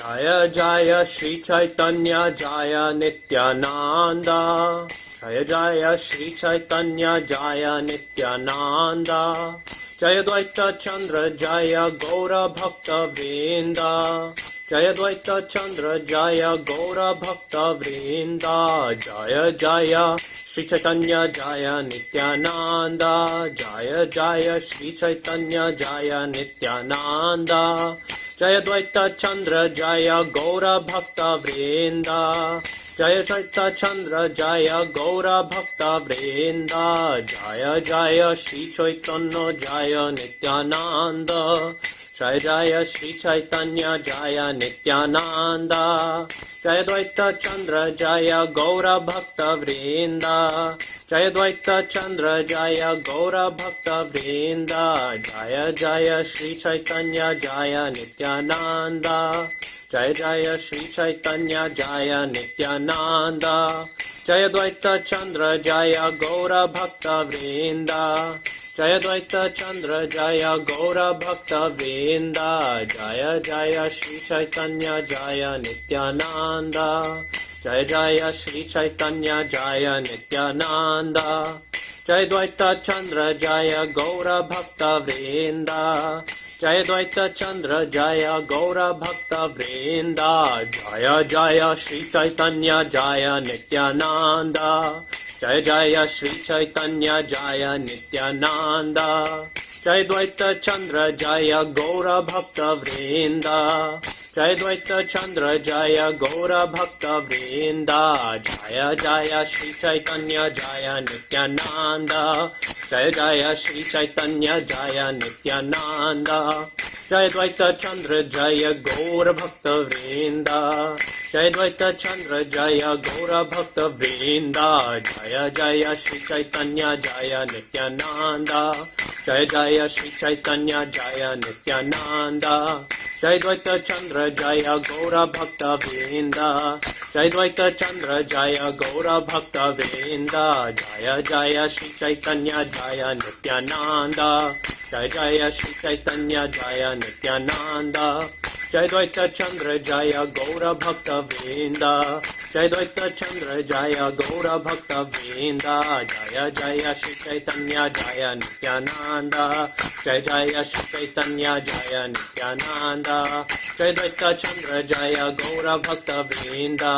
Jaya Jaya Shri Caitanya Jaya Nityananda. Jaya Jaya Shri Caitanya Jaya Nityananda. Jaya Dvaita Chandra Jaya Gaura Bhakta Vrinda. Jaya Dvaita Chandra Jaya Gaura Bhakta Vrinda. Jaya Jaya Shri Caitanya Jaya Nityananda. Jaya Jaya Shri Caitanya Jaya Nityananda. Jaya Dvaita Chandra Jaya Gaura Bhakta Vrinda. Jaya Dvaita Chandra Jaya Gaura Bhakta Vrinda. Jaya Jaya Shri Chaitanya Jaya Nityananda. Jaya Jaya Shri Caitanya Jaya Nityananda. Jaya Dvaita Chandra Jaya Gaura Bhakta Vrinda. Jaya Dvaita Chandra Jaya Gaura Bhakta Vrinda. Jaya Jaya Shri Caitanya Jaya Nityananda. Jaya Jaya Shri Caitanya Jaya Nityananda. Jaya Dvaita Chandra Jaya Gaura Bhakta Vrinda. Jaya Dvaita Chandra Jaya Gaura Bhakta Vrinda. Jaya Jaya Shri Caitanya Jaya Nityananda. Jaya Jaya Shri Caitanya Jaya Nityananda. Jaya Dvaita Chandra Jaya Gaura Bhakta Vrinda. Jaya Dvaita Chandra Jaya Gaura Bhakta Vrinda. Jaya Jaya Shri Caitanya Jaya Nityananda. Jaya Jaya Shri Caitanya Jaya Nityananda. Jaya Dvaita Chandra Jaya Gaura Bhakta Vrinda. Jaya Dvaita Chandra Jaya Gaura Bhakta Vrinda. Jaya Jaya Shri Caitanya Jaya Nityananda. Jaya Jaya Shri Caitanya Jaya Nityananda. Jaya Dvaita Chandra Jaya Gaura Bhakta Vrinda. Jaya Dvaita Chandra Jaya Gaura Bhakta Vrinda. Jaya Jaya Shri Caitanya Jaya Nityananda. Jaya Jaya Shri Caitanya Jaya Nityananda. Jaya Dvaita Chandra Jaya Gaura Bhakta Vrinda. Jaya Dvaita Chandra Jaya Gaura Bhakta Vrinda. Jaya Jaya Shri Caitanya Jaya Nityananda. Jaya Jaya Shri Caitanya Jaya Nityananda. Jaya Dvaita Chandra Jaya Gaura Bhakta Vrinda. Jaya Dvaita Chandra Jaya Gaura Bhakta Vrinda. Jaya Jaya Shri Caitanya Jaya Nityananda. Jaya Jaya Shri Caitanya Jaya Nityananda. Jaya Dvaita Chandra Jaya Gaura Bhakta Vrinda.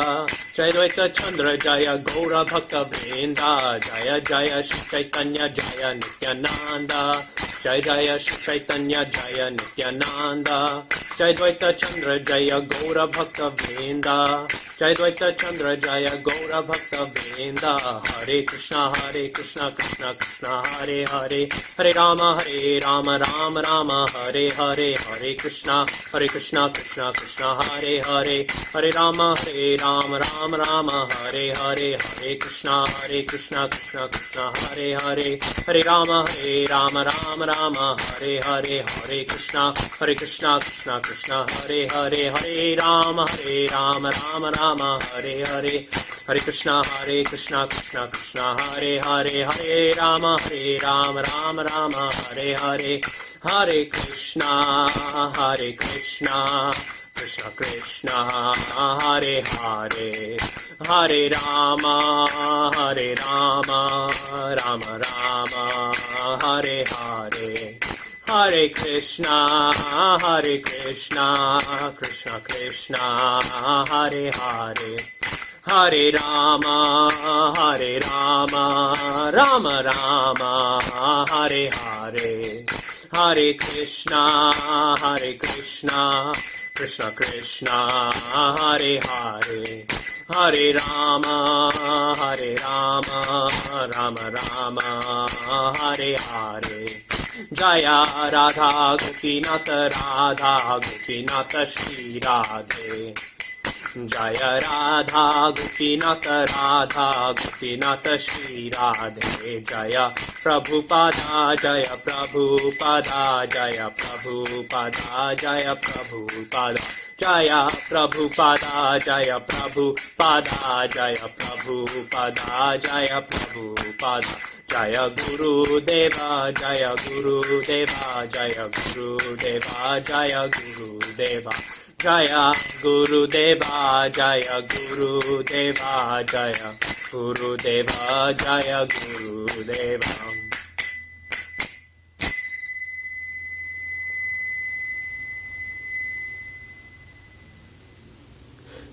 Jaya Dvaita Chandra Jaya Gaura Bhakta Vrinda. Jaya Jaya Shri Caitanya Jaya Nityananda. Jaya Jaya Shri Caitanya Jaya Nityananda. Jaya Dvaita Chandra Jaya Gaura Bhakta Vrinda. Jaya Dvaita Chandra Jaya Gaura Bhakta Vrinda. Hare Krishna Krishna Krishna Hare Hare. Hare Rama Rama Rama Hare Hare. Hare Krishna Krishna Krishna Hare Hare. Hare Rama Rama Rama Hare Hare. Hare Krishna Krishna Krishna Hare Hare. Hare Rama Rama Rama Hare Hare. Hare Krishna Krishna Krishna Hare Hare. Hare Rama Rama Rama Hare Hare. Hare Krishna Krishna Krishna Hare Hare. Hare Rama Rama Rama Hare Hare. Hare Krishna Krishna Krishna Hare Hare. Hare Rama Rama Rama Hare Hare. Hare Krishna Krishna Krishna Hare Hare. Hare Rama Rama Rama Hare Hare. Hare Krishna Krishna Krishna Hare Hare. Hare Rama Rama Rama Hare Hare. Jaya Radha Gopinath Shri Radhe. Jaya Radha Gopinath Shri Radhe. Jaya Prabhupada Jaya Prabhupada Jaya Prabhupada Jaya Prabhupada. Jaya Prabhupada Jaya Prabhupada Jaya Prabhupada Jaya Prabhupada. Jaya Guru Deva Jaya Guru Deva Jaya Guru Deva Jaya Guru Deva. Jaya Gurudeva, Jaya Gurudeva, Jaya Gurudeva, Jaya Gurudeva.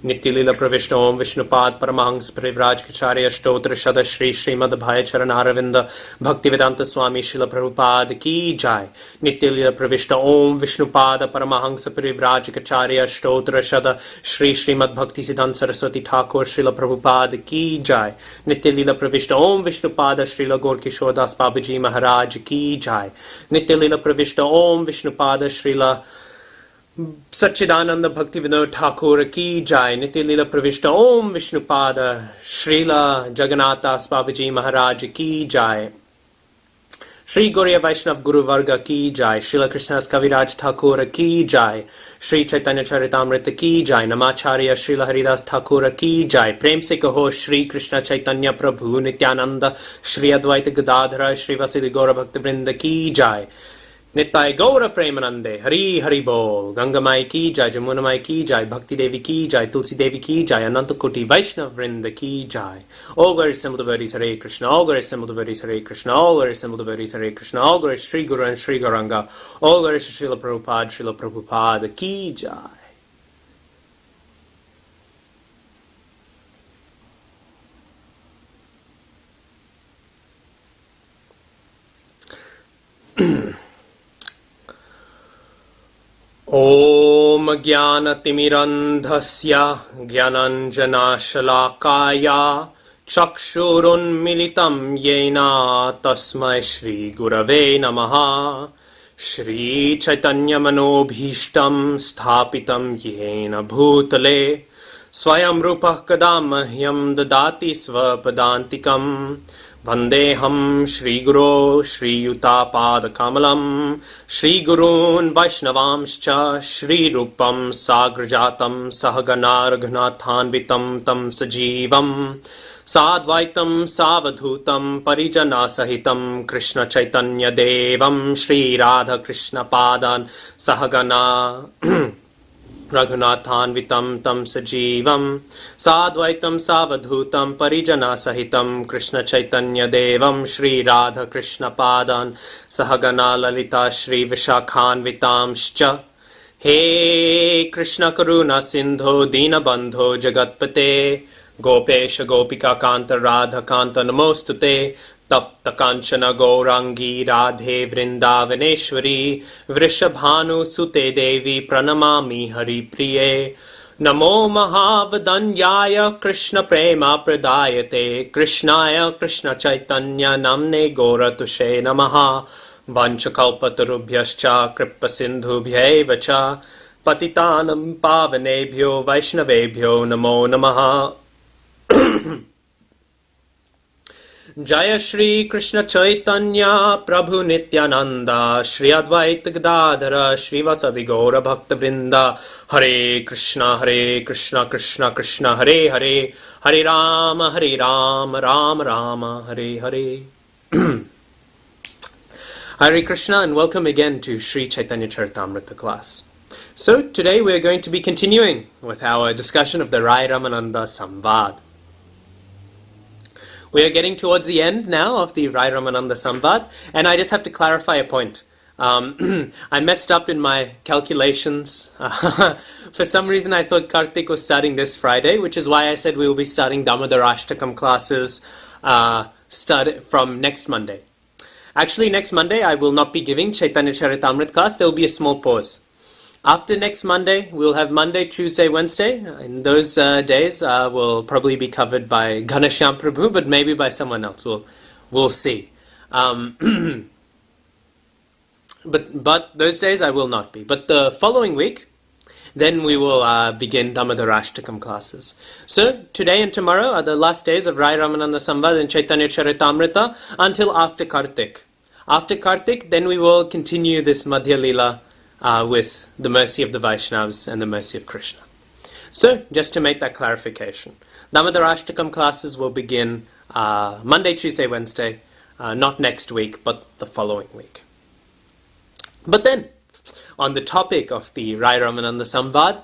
Nitya Lila Pravishna Om Vishnupad Paramahansa Parivrajkacharya Stotra Shada Shri Srimad Bhaya Charanaravinda Bhaktivedanta Swami Srila Prabhupada Ki Jai. Nitya Lila Pravishna Om Vishnupad Paramahansa Parivrajkacharya Stotra Shada Shri Srimad Bhaktisiddhanta Saraswati Thakur Srila Prabhupada Ki Jai. Nitya Lila Pravishna Om Vishnupada Srila Gorkishore Das Babaji Maharaj Ki Jai. Nitya Lila Pravishna Om Vishnupada Srila Satchidananda Bhakti Vinod Thakur Ki Jai. Nitya Lila Pravishta Om Vishnupada Srila Jagannath Babaji Maharaj Ki Jai. Shri Gauriya Vaishnav Guru Varga Ki Jai. Srila Krishnadas Kaviraj Thakur Ki Jai. Shri Caitanya Caritamrita Ki Jai. Namacharya Srila Haridas Thakur Ki Jai. Prem se kaho Shri Krishna Chaitanya Prabhu Nityananda Shri Advaita Gadadhara Shri Vasili Gaura Bhakta Vrinda Ki Jai. Nittai Gaura Premanande, Hari Hari Bol, Ganga Mai Ki Jai, Jamuna Mai Ki Jai, Bhakti Devi Ki Jai, Tulsi Devi Ki Jai, Anantakoti Vaishnav Vrinda Ki Jai. All glory assembled devotees Hare Krishna, all glory assembled devotees Hare Krishna, all glory assembled devotees Hare Krishna, all glory Sri Guru and Sri Gauranga, all glory Srila Prabhupada Ki Jai. Om Jnanatimirandhasya Jnananjanashalakaya Chakshurunmilitam Yena Tasmai Shri Gurave Namaha. Shri Chaitanya Manobhishtam Sthapitam Yena Bhutale Swayam Rupah Kadamahyam Dadati Svapadantikam. Vandeham Shri Guru Shri Yuta Pada Kamalam Shri Gurun Vaishnavamscha Shri Rupam Sagrajatam Sahagana Raghunathanvitam Tam Sajivam Sadvaitam Savadhutam Parijana Sahitam Krishna Chaitanya Devam Shri Radha Krishna Padan Sahagana Raghunathanvitam Tam Sajivam Sadvaitam Savadhutam Parijana Sahitam Krishna Chaitanya Devam Shri Radha Krishna Padan Sahagana Lalita Shri Vishakhanvitamscha. He Krishna Karuna Sindho Dinabandho Jagatpate Gopesha Gopika Kanta Radha Kanta Namostute Tapta Kanchana Gaurangi Radhe Vrindavaneshwari Vrishabhanu Sute Devi Pranamami Hari Priye. Namo Mahavadanyaya Krishna Prema Pradayate Krishnaya Krishna Chaitanya Namne Gauratushe Namaha. Vanchakalpatarubhyascha Kripa Sindhubhyaiva cha Patitanam Pavanebhyo Vaishnavebhyo Namo Namaha. Jaya Shri Krishna Chaitanya Prabhu Nityananda Shri Advaita Gadadhara Shri Vasadi Gaura Bhakta Vrinda. Hare Krishna Krishna Krishna Hare Hare Hare Rama Rama Rama Hare Hare. Hare Krishna and welcome again to Sri Caitanya Caritamrita class. So today we are going to be continuing with our discussion of the Rai Ramananda Samvad. We are getting towards the end now of the Rai Ramananda Samvad, and I just have to clarify a point. I messed up in my calculations. For some reason I thought Kartik was starting this Friday, which is why I said we will be starting Damodarashtakam classes from next Monday. Actually, next Monday I will not be giving Caitanya Caritamrita class. There will be a small pause. After next Monday, we'll have Monday, Tuesday, Wednesday. In those days, will probably be covered by Ghanashyam Prabhu, but maybe by someone else. We'll see. But those days I will not be. But the following week, then we will begin Damodarashtakam classes. So today and tomorrow are the last days of Rai Ramananda Samvad and Caitanya Caritamrita until after Kartik. After Kartik, then we will continue this Madhya Lila with the mercy of the Vaishnavas and the mercy of Krishna. So, just to make that clarification, Damodarashtakam classes will begin Monday, Tuesday, Wednesday, not next week, but the following week. But then, on the topic of the Rai Ramananda Samvad,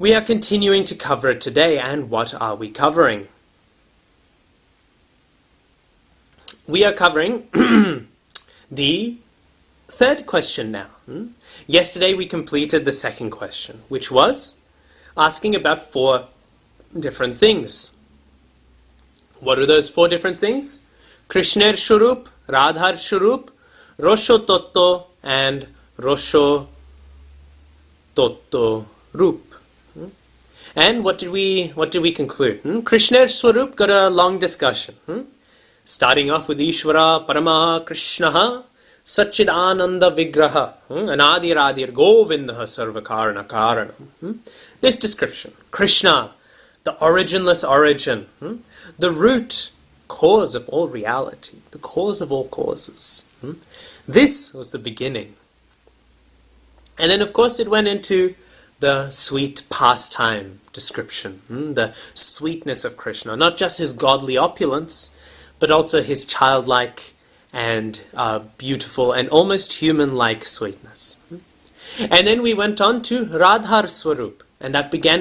We are continuing to cover it today, and what are we covering? We are covering the third question now. Yesterday we completed the second question, which was asking about 4 different things. What are those 4 different things? Krishner Shurup, Radhar Shurup, Rosho Totto, and Rosho Totto Rup. And what did we conclude? Krishner Swarup got a long discussion. Starting off with Ishvara Paramaha Krishnaha Satchidananda Vigraha Anadiradir Govindaha Sarvakarana Karanam. This description, Krishna, the originless origin, the root cause of all reality, the cause of all causes. This was the beginning. And then of course it went into the sweet pastime description, the sweetness of Krishna, not just his godly opulence, but also his childlike and beautiful and almost human-like sweetness. And then we went on to Radhar Swarup, and that began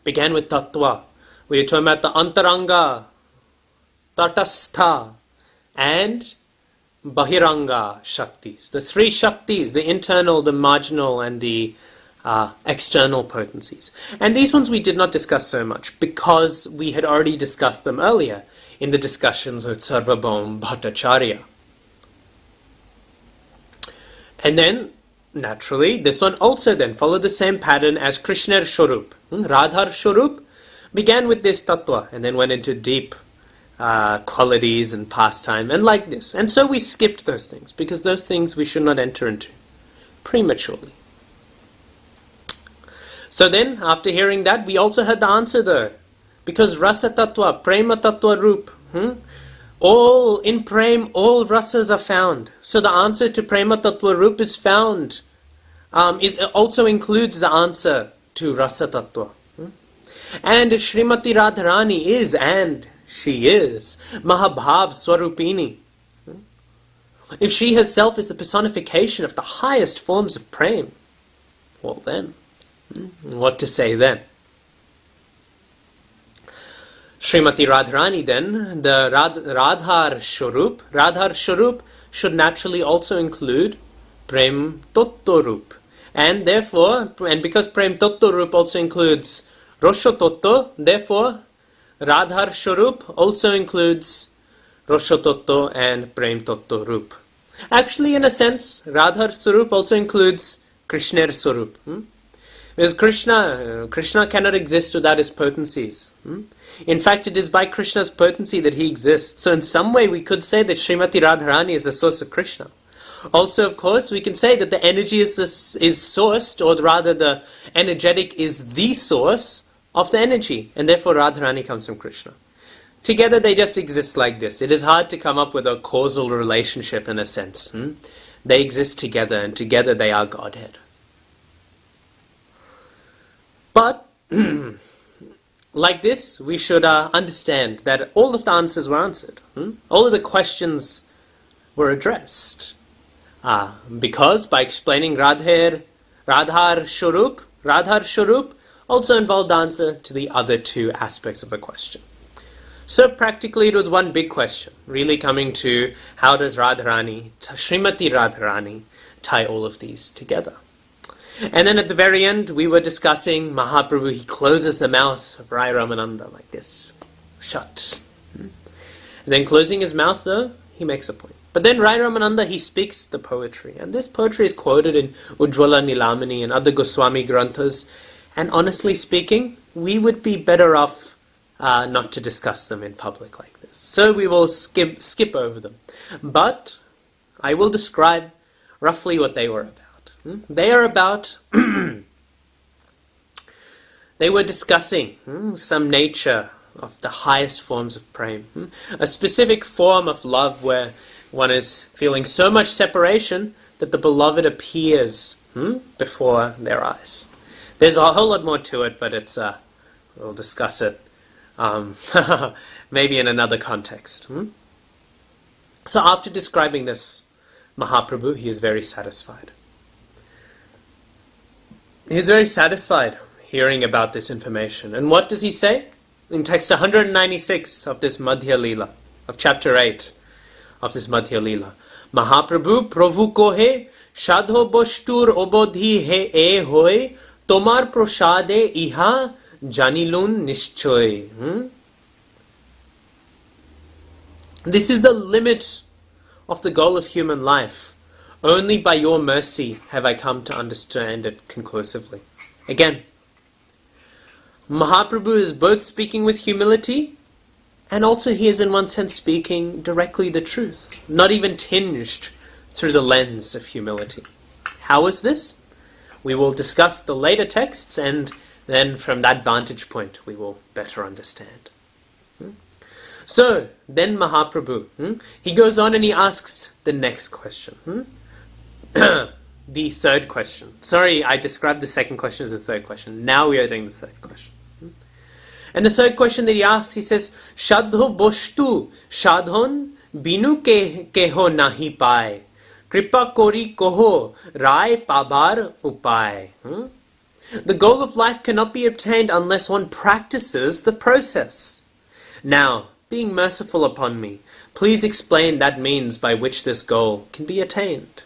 with Tattva. We were talking about the Antaranga, Tatastha, and Bahiranga Shaktis. The 3 Shaktis, the internal, the marginal, and the external potencies. And these ones we did not discuss so much because we had already discussed them earlier in the discussions with Sarvabhaum Bhattacharya. And then, naturally, this one also then followed the same pattern as Krishner Swarup. Radhar Swarup began with this tattva and then went into deep qualities and pastime and like this. And so we skipped those things because those things we should not enter into prematurely. So then, after hearing that, we also had the answer there. Because Rasa Tattva, Prema Tattva Rup, all in Prem, all rasas are found. So the answer to Prema Tattva Rup is found, also includes the answer to Rasa Tattva. And Srimati Radharani is, and she is, Mahabhav Swarupini. If she herself is the personification of the highest forms of Prem, well then, what to say then? Srimati Radharani then, the Radhar Swarup should naturally also include Prem Totto Rup. And therefore, and because Prem Totto Rup also includes Rosho Totto, therefore Radhar Swarup also includes Rosho Totto and Prem Totto Rup. Actually, in a sense, Radhar Swarup also includes Krishner Swarup. Because Krishna cannot exist without his potencies. In fact, it is by Krishna's potency that he exists. So in some way we could say that Srimati Radharani is the source of Krishna. Also, of course, we can say that the energy is sourced, or rather the energetic is the source of the energy. And therefore Radharani comes from Krishna. Together they just exist like this. It is hard to come up with a causal relationship in a sense. They exist together, and together they are Godhead. But, like this, we should understand that all of the answers were answered. All of the questions were addressed. Because by explaining Radhar Swarup also involved the answer to the other 2 aspects of the question. So practically it was one big question, really coming to how does Srimati Radharani tie all of these together. And then at the very end, we were discussing Mahaprabhu. He closes the mouth of Rai Ramananda like this. Shut. And then closing his mouth, though, he makes a point. But then Rai Ramananda, he speaks the poetry. And this poetry is quoted in Ujjwala Nilamani and other Goswami Granthas. And honestly speaking, we would be better off not to discuss them in public like this. So we will skip over them. But I will describe roughly what they were about. They are about, they were discussing some nature of the highest forms of prem, a specific form of love where one is feeling so much separation that the beloved appears before their eyes. There's a whole lot more to it, but we'll discuss it maybe in another context. So after describing this Mahaprabhu, he is very satisfied. He is very satisfied hearing about this information. And what does he say? In text 196 of this Madhya Lila, of chapter 8 of this Madhya Lila. Mahaprabhu, Prabhu kohe, Shadho Boshtur Obodhi he e hoy, Tomar Proshade iha janilun nishchoy. This is the limit of the goal of human life. Only by your mercy have I come to understand it conclusively. Again, Mahaprabhu is both speaking with humility and also he is in one sense speaking directly the truth, not even tinged through the lens of humility. How is this? We will discuss the later texts and then from that vantage point we will better understand. So, then Mahaprabhu, he goes on and he asks the next question. The third question. Sorry, I described the second question as the third question. Now we are doing the third question. And the third question that he asks, he says, Shadho boshtu shadhon binu keho nahi pai. Kripa kori koho rai pabar upai. The goal of life cannot be obtained unless one practices the process. Now, being merciful upon me, please explain that means by which this goal can be attained.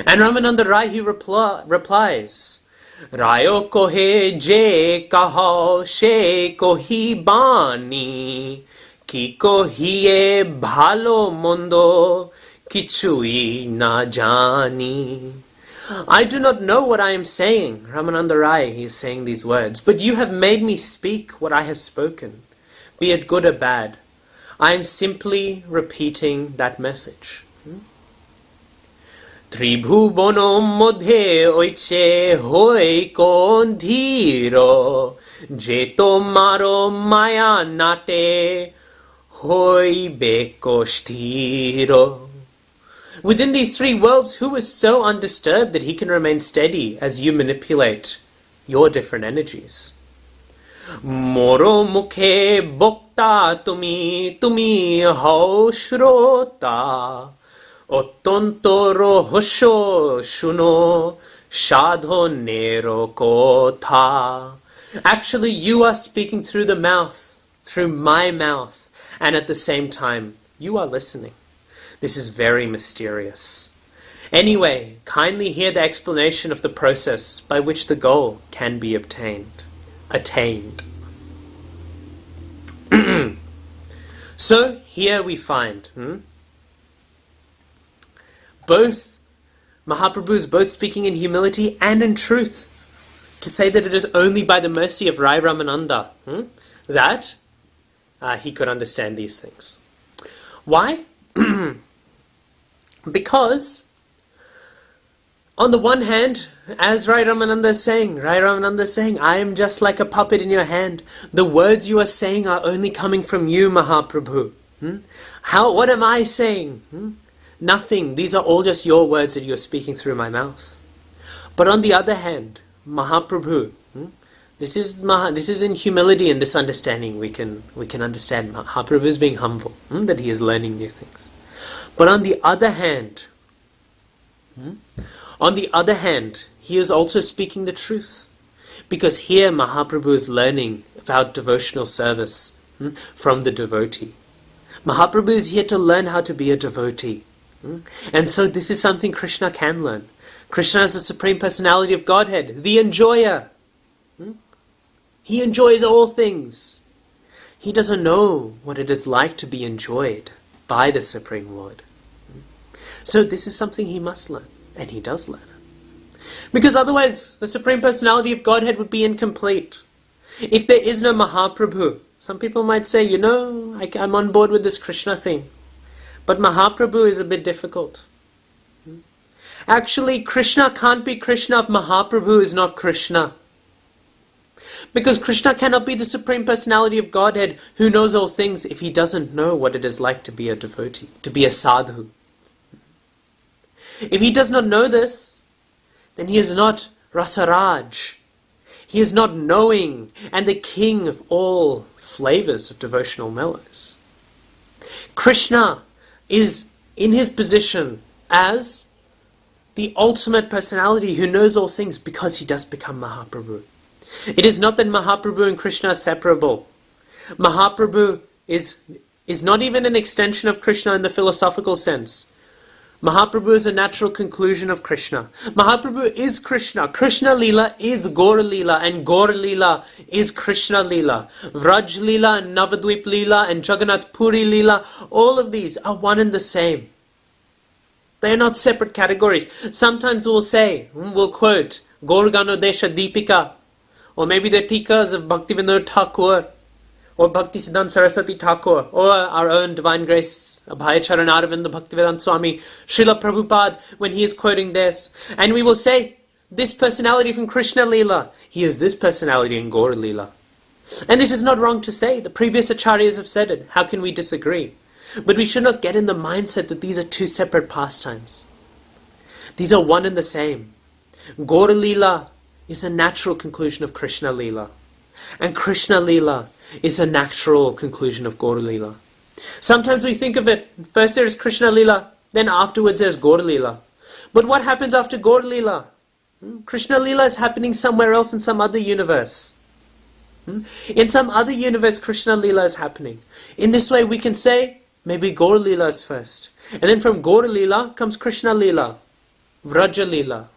And Ramananda Rai, he replies, Rayo kohe je kaho she kohi bani, ki kohiye bhalo mondo kichui na jani. I do not know what I am saying. Ramananda Rai, he is saying these words, but you have made me speak what I have spoken, be it good or bad. I am simply repeating that message. Tribhubono modhe oiche hoi kon dhiro, jeto maro maya nate hoi bekosthiro. Within these three worlds, who is so undisturbed that he can remain steady as you manipulate your different energies? Moro mukhe bokta tumi hao shrota. Ottontoro hosho shuno shadhonero kotha. Actually, you are speaking through the mouth, through my mouth, and at the same time, you are listening. This is very mysterious. Anyway, kindly hear the explanation of the process by which the goal can be attained. So, here we find both Mahaprabhu is both speaking in humility and in truth to say that it is only by the mercy of Rai Ramananda that he could understand these things. Why? Because on the one hand, as Rai Ramananda is saying, I am just like a puppet in your hand. The words you are saying are only coming from you, Mahaprabhu. What am I saying? Nothing. These are all just your words that you are speaking through my mouth. But on the other hand, Mahaprabhu, this is in humility and this understanding we can understand Mahaprabhu is being humble, that he is learning new things. But on the other hand, he is also speaking the truth. Because here Mahaprabhu is learning about devotional service from the devotee. Mahaprabhu is here to learn how to be a devotee. And so this is something Krishna can learn. Krishna is the Supreme Personality of Godhead, the enjoyer. He enjoys all things. He doesn't know what it is like to be enjoyed by the Supreme Lord. So this is something he must learn, and he does learn. Because otherwise, the Supreme Personality of Godhead would be incomplete. If there is no Mahaprabhu, some people might say, I'm on board with this Krishna thing. But Mahaprabhu is a bit difficult. Actually, Krishna can't be Krishna if Mahaprabhu is not Krishna. Because Krishna cannot be the Supreme Personality of Godhead who knows all things if he doesn't know what it is like to be a devotee, to be a sadhu. If he does not know this, then he is not Rasaraj. He is not knowing and the king of all flavors of devotional mellows. Krishna is in his position as the ultimate personality who knows all things because he does become Mahaprabhu. It is not that Mahaprabhu and Krishna are separable. Mahaprabhu is not even an extension of Krishna in the philosophical sense. Mahaprabhu is a natural conclusion of Krishna. Mahaprabhu is Krishna. Krishna Lila is Gaur Lila, and Gaur Lila is Krishna Lila. Vraj Lila and Navadvip Lila and Jagannath Puri Lila, all of these are one and the same. They are not separate categories. Sometimes we'll quote Gaur Ganodesha Deepika, or maybe the tikas of Bhaktivinoda Thakur, or Bhaktisiddhanta Saraswati Thakur, or our own Divine Grace Abhayacharan Aravinda Bhaktivedanta Swami, Srila Prabhupada, when he is quoting this. And we will say, this personality from Krishna Lila, he is this personality in Gaur Lila. And this is not wrong to say. The previous acharyas have said it. How can we disagree? But we should not get in the mindset that these are two separate pastimes. These are one and the same. Gaur Lila is a natural conclusion of Krishna Lila. And Krishna Lila is a natural conclusion of Gaur Lila. Sometimes we think of it, first there is Krishna Lila, then afterwards there's Gaur Lila. But what happens after Gaur Lila? Krishna Lila is happening somewhere else in some other universe. In some other universe, Krishna Lila is happening. In this way we can say, maybe Gaur Lila is first. And then from Gaur Lila comes Krishna Lila, Vraja Lila.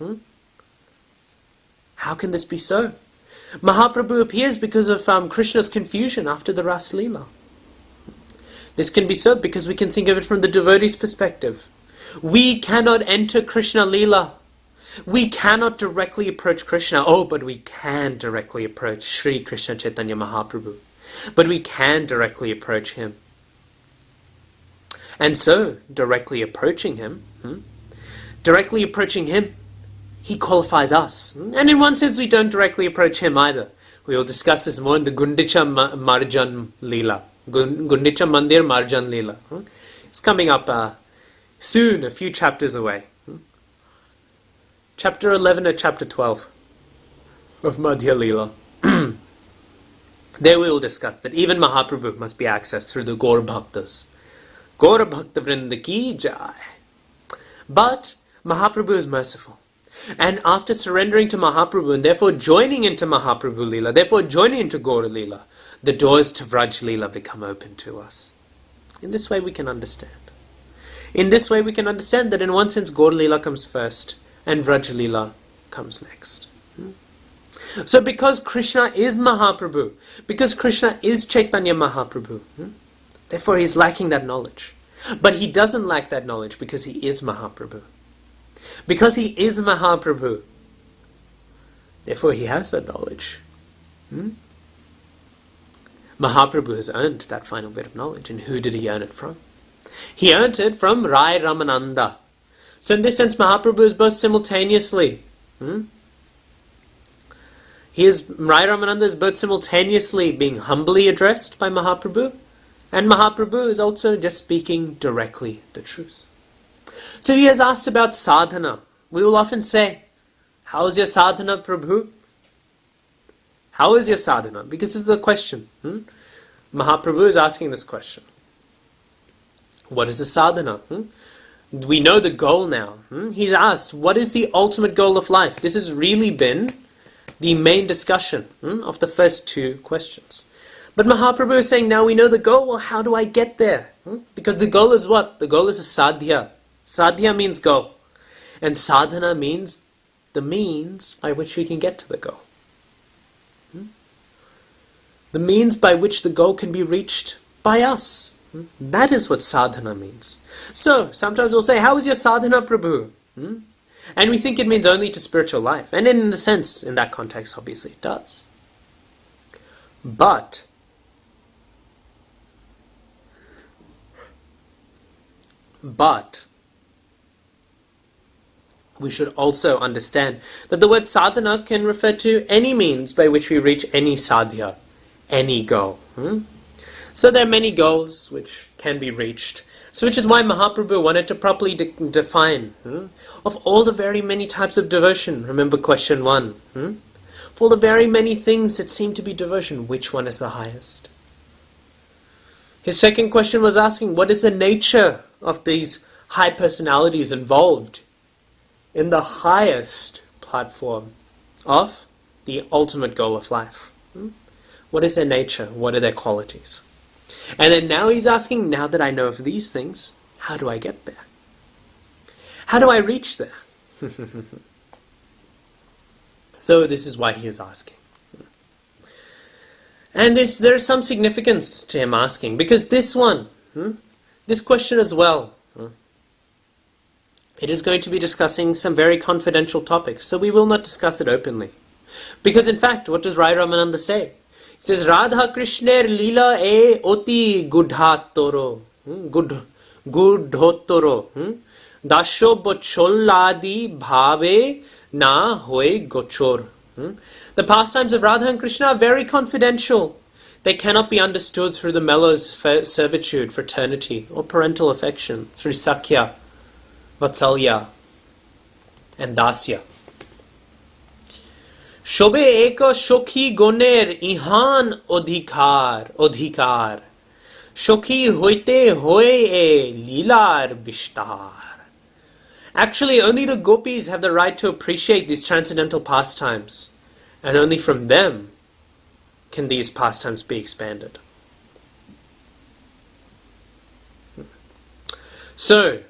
How can this be so? Mahaprabhu appears because of Krishna's confusion after the Ras Leela. This can be so because we can think of it from the devotee's perspective. We cannot enter Krishna Leela. We cannot directly approach Krishna. Oh, but we can directly approach Sri Krishna Chaitanya Mahaprabhu. But we can directly approach him. And so, directly approaching him, he qualifies us. And in one sense, we don't directly approach him either. We will discuss this more in the Gundicha Marjan Lila. Gundicha Mandir Marjan Lila. It's coming up soon, a few chapters away. Chapter 11 or chapter 12 of Madhya Lila. There we will discuss that even Mahaprabhu must be accessed through the Gaur Bhaktas. Gaur Bhakta Vrinda ki jai. But Mahaprabhu is merciful. And after surrendering to Mahaprabhu and therefore joining into Mahaprabhu Lila, therefore joining into Gaur Lila, the doors to Vraj Lila become open to us. In this way we can understand. In this way we can understand that in one sense Gaur Lila comes first and Vraj Lila comes next. So because Krishna is Mahaprabhu, because Krishna is Chaitanya Mahaprabhu, therefore he is lacking that knowledge. But he doesn't lack that knowledge because he is Mahaprabhu. Because he is Mahaprabhu, therefore he has that knowledge. Mahaprabhu has earned that final bit of knowledge. And who did he earn it from? He earned it from Rai Ramananda. So in this sense, Mahaprabhu is both simultaneously. Rai Ramananda is both simultaneously being humbly addressed by Mahaprabhu, and Mahaprabhu is also just speaking directly the truth. So he has asked about sadhana. We will often say, how is your sadhana, Prabhu? How is your sadhana? Because this is the question. Mahaprabhu is asking this question. What is the sadhana? We know the goal now. He's asked, what is the ultimate goal of life? This has really been the main discussion of the first two questions. But Mahaprabhu is saying, now we know the goal. Well, how do I get there? Because the goal is what? The goal is a sadhya. Sadhya means goal. And sadhana means the means by which we can get to the goal. The means by which the goal can be reached by us. That is what sadhana means. So, sometimes we'll say, how is your sadhana, Prabhu? And we think it means only to spiritual life. And in the sense, in that context, obviously it does. But we should also understand that the word sadhana can refer to any means by which we reach any sadhya, any goal. So there are many goals which can be reached. So which is why Mahaprabhu wanted to properly define of all the very many types of devotion. Remember question 1. For all the very many things that seem to be devotion, which one is the highest? His second question was asking, what is the nature of these high personalities involved in the highest platform of the ultimate goal of life? What is their nature? What are their qualities? And then now he's asking, now that I know of these things, how do I get there? How do I reach there? So this is why he is asking. And there's some significance to him asking, because this question as well, it is going to be discussing some very confidential topics, so we will not discuss it openly. Because in fact, what does Rai Ramananda say? He says, Radha Krishner Lila e oti gudhatoro, gudhotoro, dasho bocholladi bhave na hoy gochor. The pastimes of Radha and Krishna are very confidential. They cannot be understood through the mellow servitude, fraternity, or parental affection, through Sakya, Vatsalya, and Dasya. Shobe eka shokhi goner ihan odhikar. Shokhi hoite hoye e lilar bishtar. Actually, only the gopis have the right to appreciate these transcendental pastimes, and only from them can these pastimes be expanded. So,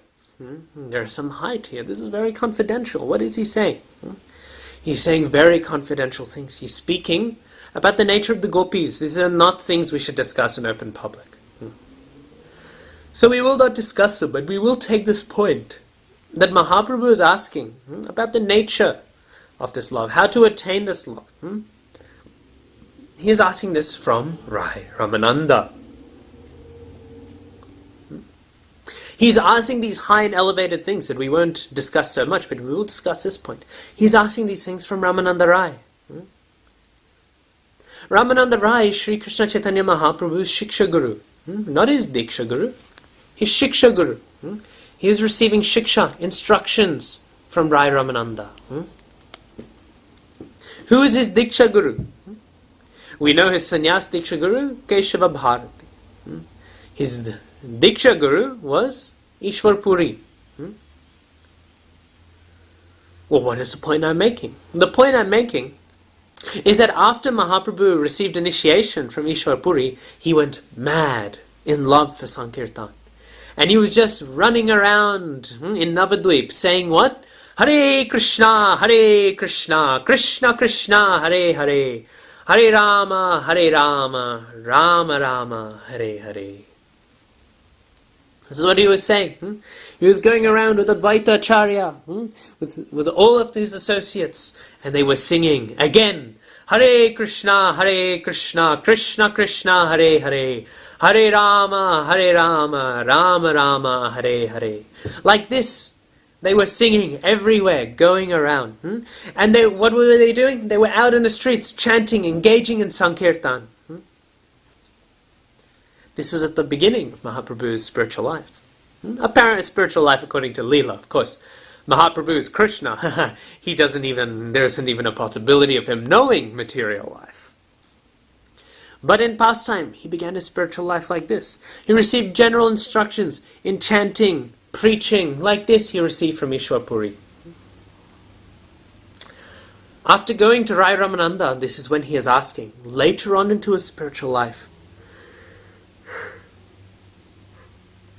there's some height here. This is very confidential. What is he saying? He's saying very confidential things. He's speaking about the nature of the gopis. These are not things we should discuss in open public. So we will not discuss them, but we will take this point that Mahaprabhu is asking about the nature of this love, how to attain this love. He is asking this from Rai Ramananda. He's asking these high and elevated things that we won't discuss so much, but we will discuss this point. He's asking these things from Ramananda Rai. Ramananda Rai is Sri Krishna Chaitanya Mahaprabhu's Shiksha Guru. Not his Diksha Guru, his Shiksha Guru. He is receiving Shiksha, instructions from Rai Ramananda. Who is his Diksha Guru? We know his Sannyas Diksha Guru, Keshava Bharati. His Diksha Guru was Ishwar Puri. Well, what is the point I'm making? The point I'm making is that after Mahaprabhu received initiation from Ishwar Puri, he went mad in love for Sankirtan. And he was just running around in Navadvip saying what? Hare Krishna, Krishna Krishna, Hare Hare, Hare Rama, Rama Rama, Hare Hare. This is what he was saying. He was going around with Advaita Acharya, with all of his associates, and they were singing again, Hare Krishna, Krishna Krishna, Hare Hare, Hare Rama, Rama Rama, Hare Hare. Like this, they were singing everywhere, going around. And what were they doing? They were out in the streets, chanting, engaging in Sankirtan. This was at the beginning of Mahaprabhu's spiritual life. Apparent spiritual life according to Lila, of course. Mahaprabhu is Krishna. There isn't even a possibility of him knowing material life. But in pastime, he began his spiritual life like this. He received general instructions in chanting, preaching, like this he received from Ishwar Puri. After going to Rai Ramananda, this is when he is asking, later on into his spiritual life,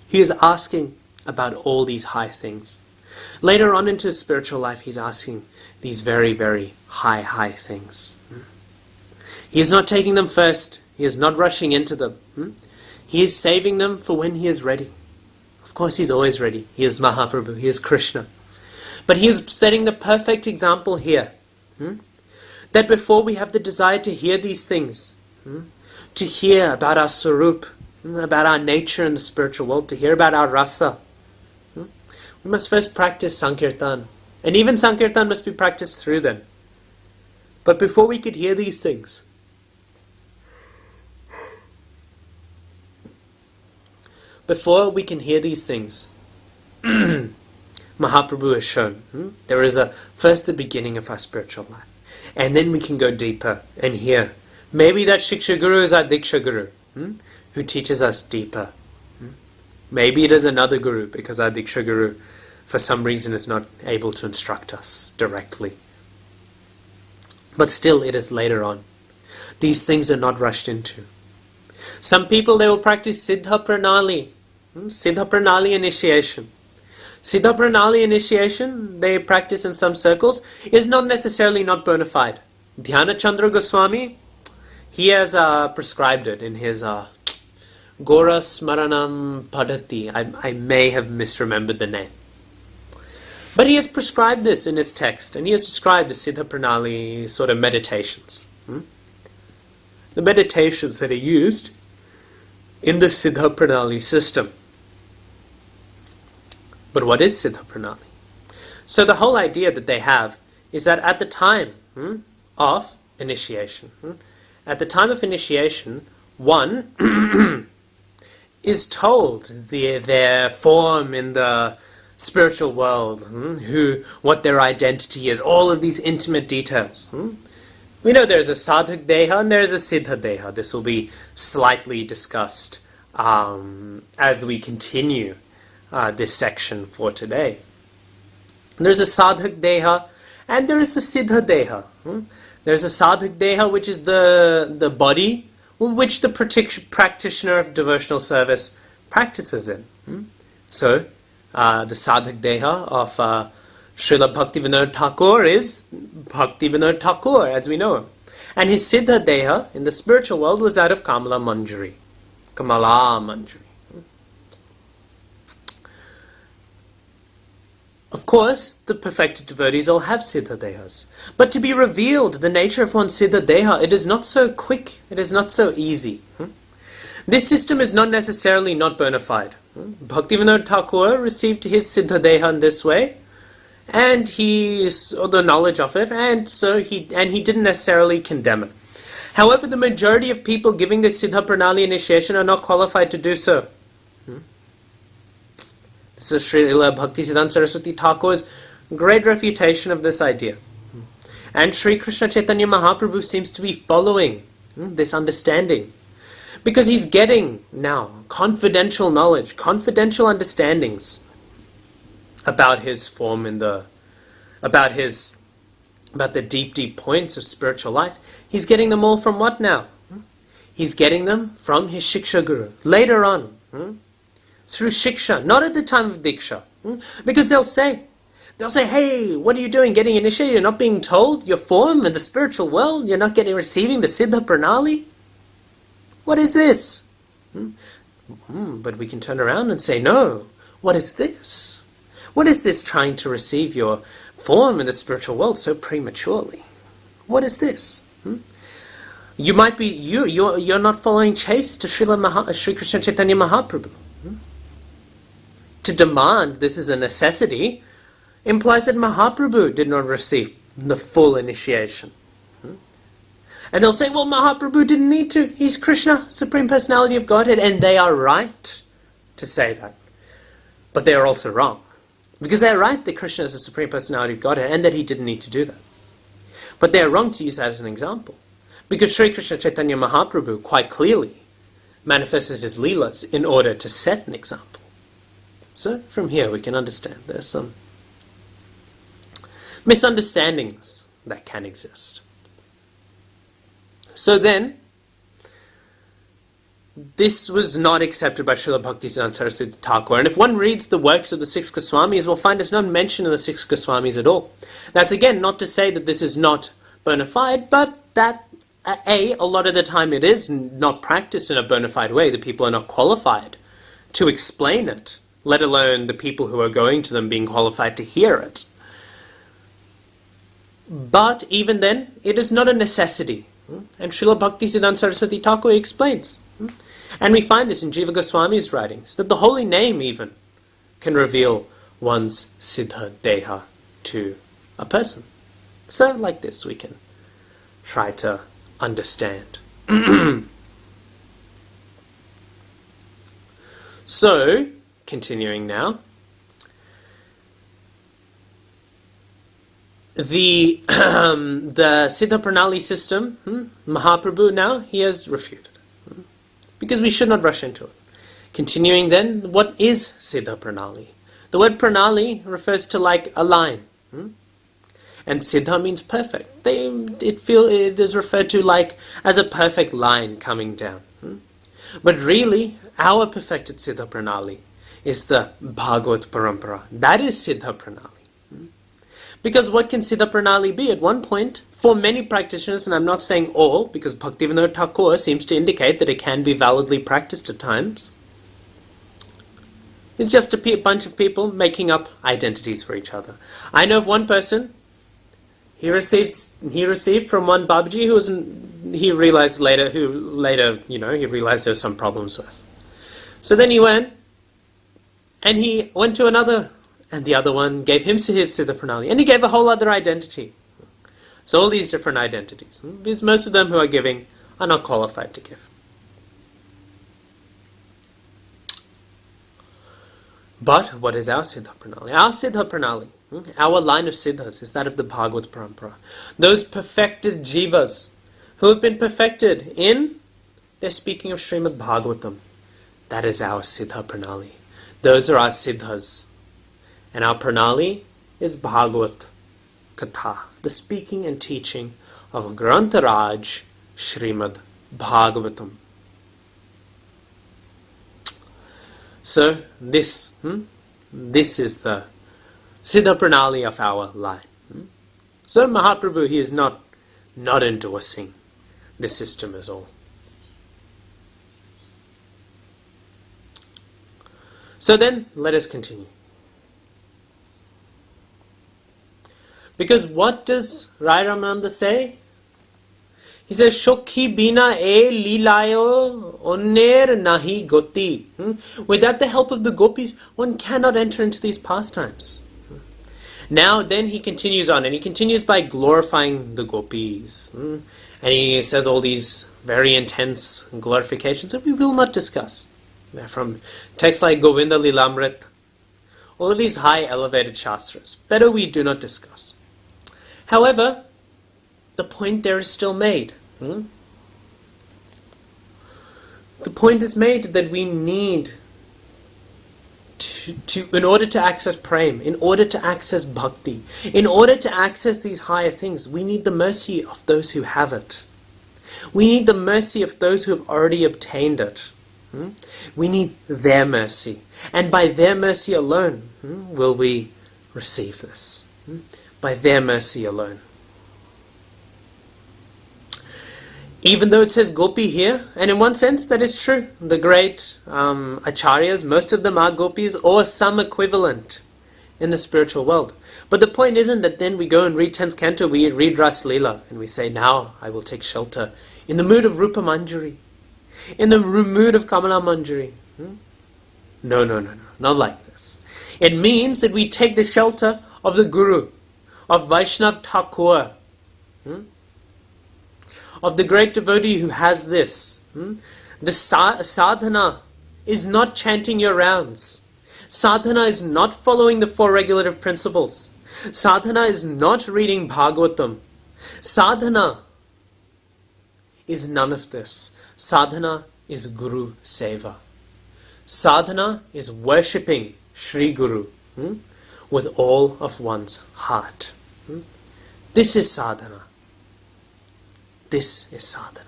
he is asking about all these high things. Later on into his spiritual life, he's asking these very, very high things. He is not taking them first. He is not rushing into them. He is saving them for when he is ready. Of course, he's always ready. He is Mahaprabhu. He is Krishna. But he is setting the perfect example here. That before we have the desire to hear these things, to hear about our Sarup, about our nature in the spiritual world, to hear about our rasa, we must first practice Sankirtan. And even Sankirtan must be practiced through them. But before we could hear these things, Mahaprabhu has shown there is first the beginning of our spiritual life. And then we can go deeper and hear. Maybe that Shiksha Guru is our Diksha Guru, who teaches us deeper. Maybe it is another Guru, because our Diksha Guru, for some reason, is not able to instruct us directly. But still, it is later on. These things are not rushed into. Some people, they will practice Siddha Pranali. Siddha Pranali initiation. Siddha Pranali initiation, they practice in some circles, is not necessarily not bona fide. Dhyana Chandra Goswami, he has prescribed it in his Gora Smaranam Padhati. I may have misremembered the name. But he has prescribed this in his text, and he has described the Siddha Pranali sort of meditations. The meditations that are used in the Siddha Pranali system. But what is Siddha Pranali? So the whole idea that they have is that at the time of initiation, at the time of initiation, one is told their form in the spiritual world, what their identity is, all of these intimate details. We know there's a sadhak deha and there's a siddha deha. This will be slightly discussed as we continue this section for today. There's a sadhak deha and there is a siddha deha. There's a sadhak deha, which is the body which the practitioner of devotional service practices in. So, the sadhak deha of Srila Bhaktivinoda Thakur is Bhaktivinoda Thakur, as we know him. And his siddha deha in the spiritual world was that of Kamala Manjari. Kamala Manjari. Of course, the perfected devotees all have siddha dehas. But to be revealed the nature of one's siddha deha, it is not so quick, it is not so easy. This system is not necessarily not bona fide. Bhaktivinoda Thakur received his siddha deha in this way, and he saw the knowledge of it, and he didn't necessarily condemn it. However, the majority of people giving this Siddha Pranali initiation are not qualified to do so. This is Srila Bhaktisiddhanta Saraswati Thakur's great refutation of this idea. And Sri Krishna Chaitanya Mahaprabhu seems to be following this understanding, because he's getting now confidential knowledge, confidential understandings about his form about the deep points of spiritual life. He's getting them all from what now? He's getting them from his Shiksha Guru. Later on, through Shiksha, not at the time of Diksha. Because they'll say, hey, what are you doing getting initiated? You're not being told your form in the spiritual world? You're not receiving the Siddha Pranali? What is this? But we can turn around and say, no, what is this? What is this trying to receive your form in the spiritual world so prematurely? What is this? You might be, you're not following chaste to Sri Krishna Chaitanya Mahaprabhu. To demand this is a necessity implies that Mahaprabhu did not receive the full initiation. And they'll say, well, Mahaprabhu didn't need to. He's Krishna, Supreme Personality of Godhead. And they are right to say that. But they are also wrong. Because they are right that Krishna is the Supreme Personality of Godhead and that he didn't need to do that. But they are wrong to use that as an example. Because Sri Krishna Chaitanya Mahaprabhu quite clearly manifested his Leelas in order to set an example. So from here we can understand there's some misunderstandings that can exist. So then, this was not accepted by Srila Bhaktisiddhanta Saraswati Thakur. And if one reads the works of the six Goswamis, we'll find there's no mention of the six Goswamis at all. That's again not to say that this is not bona fide, but that a lot of the time it is not practiced in a bona fide way. The people are not qualified to explain it, let alone the people who are going to them being qualified to hear it. But even then, it is not a necessity. And Srila Bhaktisiddhanta Saraswati Thakur explains. And we find this in Jiva Goswami's writings, that the holy name even can reveal one's Siddha Deha to a person. So like this we can try to understand. So, continuing now, the Siddha Pranali system, Mahaprabhu now, he has refuted. Because we should not rush into it. Continuing then, what is Siddha Pranali? The word Pranali refers to like a line. And And Siddha means perfect. It is referred to like as a perfect line coming down. But really, our perfected Siddha Pranali is the Bhagavad Parampara. That is Siddha Pranali. Because what can Siddha Pranali be? At one point, for many practitioners, and I'm not saying all, because Bhaktivinoda Thakur seems to indicate that it can be validly practiced at times, it's just a bunch of people making up identities for each other. I know of one person, he received from one Babaji he realized later, he realized there were some problems with. So then he went to another, and the other one gave him his Siddha Pranali, and he gave a whole other identity. So all these different identities, because most of them who are giving are not qualified to give. But what is our Siddha Pranali? Our Siddha Pranali, our line of Siddhas, is that of the Bhagavad Parampara. Those perfected jivas who have been perfected in their speaking of Srimad Bhagavatam. That is our Siddha Pranali. Those are our Siddhas. And our Pranali is Bhagavat Katha, the speaking and teaching of Grantaraj Srimad Bhagavatam. So this is the Siddha Pranali of our line. So Mahaprabhu, he is not endorsing the system at all. So then, let us continue. Because what does Rai Ramananda say? He says, Shokhi bina e lilayo onner nahi goti. Without the help of the gopis, one cannot enter into these pastimes. Now, then he continues on, and he continues by glorifying the gopis. And he says all these very intense glorifications that we will not discuss. From texts like Govinda Lilamrit, all of these high elevated shastras. Better we do not discuss. However, the point there is still made. The point is made that we need to in order to access prem, in order to access bhakti, in order to access these higher things, we need the mercy of those who have it. We need the mercy of those who have already obtained it. We need their mercy. And by their mercy alone will we receive this. By their mercy alone. Even though it says gopi here, and in one sense that is true. The great acharyas, most of them are gopis or some equivalent in the spiritual world. But the point isn't that then we go and read 10th canto, we read Ras Lila, and we say, now I will take shelter in the mood of Rupa Manjari, in the mood of Kamala Manjari. No, not like this. It means that we take the shelter of the Guru, of Vaishnav Thakur, of the great devotee who has this. The sadhana is not chanting your rounds. Sadhana is not following the four regulative principles. Sadhana is not reading Bhagavatam. Sadhana is none of this. Sadhana is Guru Seva. Sadhana is worshipping Sri Guru with all of one's heart. This is sadhana. This is sadhana.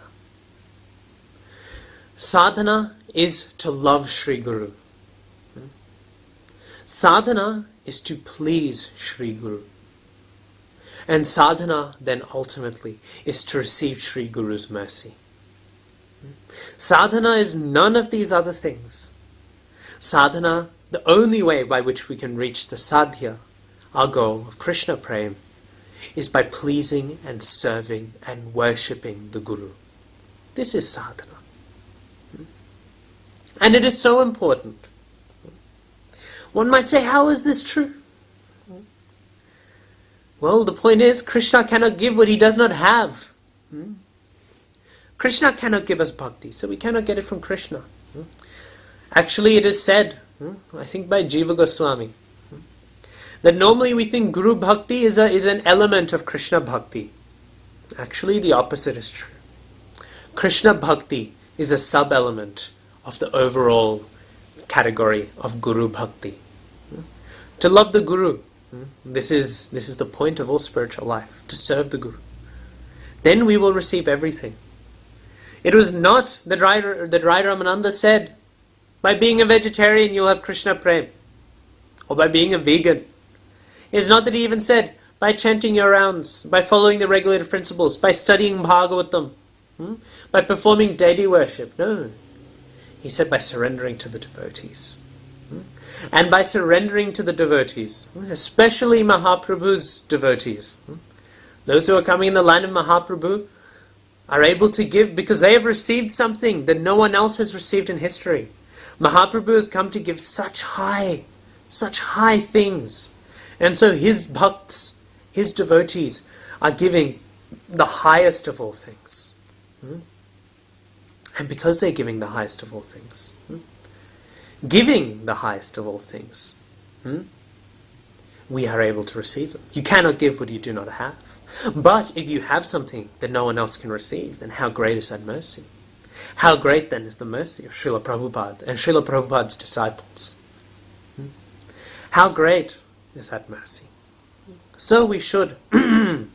Sadhana is to love Sri Guru. Sadhana is to please Sri Guru. And sadhana then ultimately is to receive Sri Guru's mercy. Sadhana is none of these other things. Sadhana, the only way by which we can reach the sadhya, our goal of Krishna Prem, is by pleasing and serving and worshipping the Guru. This is sadhana. And it is so important. One might say, how is this true? Well, the point is, Krishna cannot give what he does not have. Krishna cannot give us bhakti, so we cannot get it from Krishna. Actually, it is said, I think by Jiva Goswami, that normally we think Guru Bhakti is an element of Krishna Bhakti. Actually, the opposite is true. Krishna Bhakti is a sub-element of the overall category of Guru Bhakti. To love the Guru This is the point of all spiritual life, to serve the Guru. Then we will receive everything. It was not that Rai Ramananda said, by being a vegetarian you'll have Krishna Prem, or by being a vegan. It's not that he even said, by chanting your rounds, by following the regulative principles, by studying Bhagavatam, by performing daily worship. No. He said by surrendering to the devotees. And by surrendering to the devotees, especially Mahaprabhu's devotees, those who are coming in the line of Mahaprabhu are able to give because they have received something that no one else has received in history. Mahaprabhu has come to give such high things. And so his bhakts, his devotees, are giving the highest of all things. And because they're giving the highest of all things, giving the highest of all things, we are able to receive them. You cannot give what you do not have. But if you have something that no one else can receive, then how great is that mercy? How great then is the mercy of Srila Prabhupada and Srila Prabhupada's disciples? How great is that mercy? So we should, in